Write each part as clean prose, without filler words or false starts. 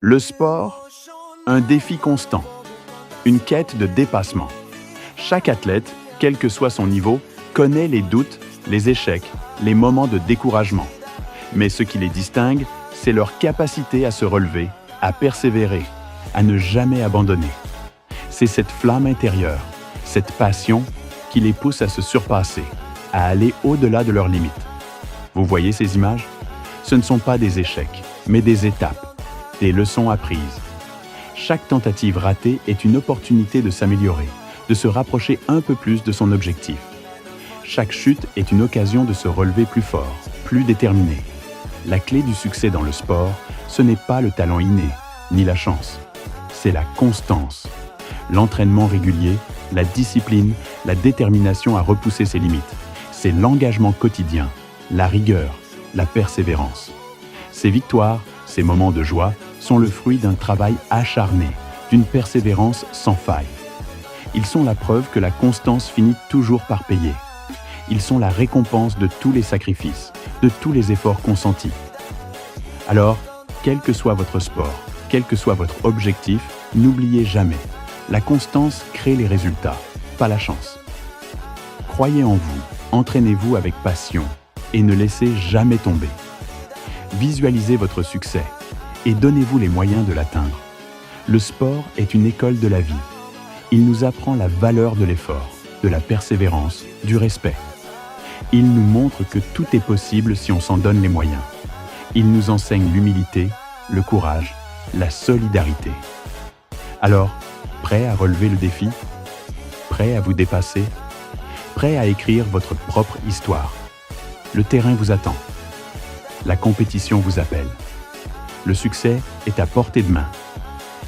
Le sport, un défi constant, une quête de dépassement. Chaque athlète, quel que soit son niveau, connaît les doutes, les échecs, les moments de découragement. Mais ce qui les distingue, c'est leur capacité à se relever, à persévérer, à ne jamais abandonner. C'est cette flamme intérieure, cette passion qui les pousse à se surpasser, à aller au-delà de leurs limites. Vous voyez ces images? Ce ne sont pas des échecs, mais des étapes, des leçons apprises. Chaque tentative ratée est une opportunité de s'améliorer, de se rapprocher un peu plus de son objectif. Chaque chute est une occasion de se relever plus fort, plus déterminé. La clé du succès dans le sport, ce n'est pas le talent inné, ni la chance. C'est la constance. L'entraînement régulier, la discipline, la détermination à repousser ses limites. C'est l'engagement quotidien, la rigueur, la persévérance. Ces victoires, ces moments de joie, sont le fruit d'un travail acharné, d'une persévérance sans faille. Ils sont la preuve que la constance finit toujours par payer. Ils sont la récompense de tous les sacrifices, de tous les efforts consentis. Alors, quel que soit votre sport, quel que soit votre objectif, n'oubliez jamais, la constance crée les résultats, pas la chance. Croyez en vous, entraînez-vous avec passion et ne laissez jamais tomber. Visualisez votre succès et donnez-vous les moyens de l'atteindre. Le sport est une école de la vie. Il nous apprend la valeur de l'effort, de la persévérance, du respect. Il nous montre que tout est possible si on s'en donne les moyens. Il nous enseigne l'humilité, le courage, la solidarité. Alors, prêt à relever le défi? Prêt à vous dépasser? Prêt à écrire votre propre histoire? Le terrain vous attend. La compétition vous appelle. Le succès est à portée de main.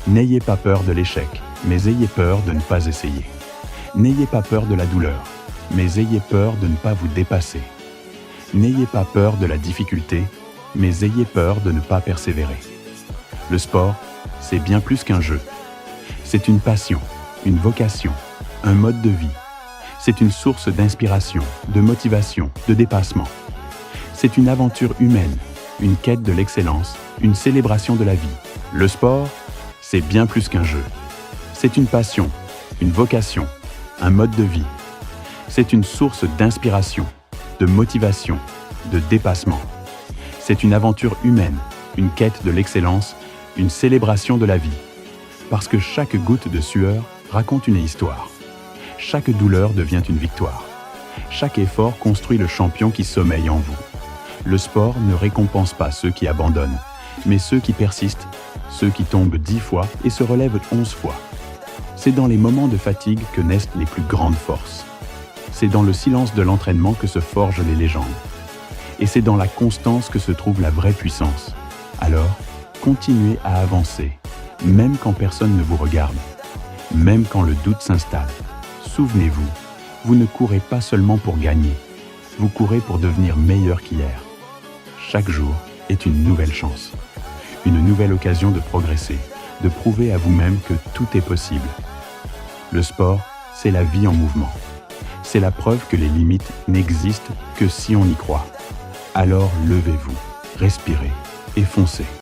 N'ayez pas peur de l'échec, mais ayez peur de ne pas essayer. N'ayez pas peur de la douleur, mais ayez peur de ne pas vous dépasser. N'ayez pas peur de la difficulté, mais ayez peur de ne pas persévérer. Le sport, c'est bien plus qu'un jeu. C'est une passion, une vocation, un mode de vie. C'est une source d'inspiration, de motivation, de dépassement. C'est une aventure humaine, une quête de l'excellence, une célébration de la vie. Le sport, c'est bien plus qu'un jeu. C'est une passion, une vocation, un mode de vie. C'est une source d'inspiration, de motivation, de dépassement. C'est une aventure humaine, une quête de l'excellence, une célébration de la vie. Parce que chaque goutte de sueur raconte une histoire. Chaque douleur devient une victoire. Chaque effort construit le champion qui sommeille en vous. Le sport ne récompense pas ceux qui abandonnent, mais ceux qui persistent, ceux qui tombent 10 fois et se relèvent 11 fois. C'est dans les moments de fatigue que naissent les plus grandes forces. C'est dans le silence de l'entraînement que se forgent les légendes. Et c'est dans la constance que se trouve la vraie puissance. Alors, continuez à avancer, même quand personne ne vous regarde, même quand le doute s'installe. Souvenez-vous, vous ne courez pas seulement pour gagner, vous courez pour devenir meilleur qu'hier. Chaque jour est une nouvelle chance, une nouvelle occasion de progresser, de prouver à vous-même que tout est possible. Le sport, c'est la vie en mouvement. C'est la preuve que les limites n'existent que si on y croit. Alors levez-vous, respirez et foncez.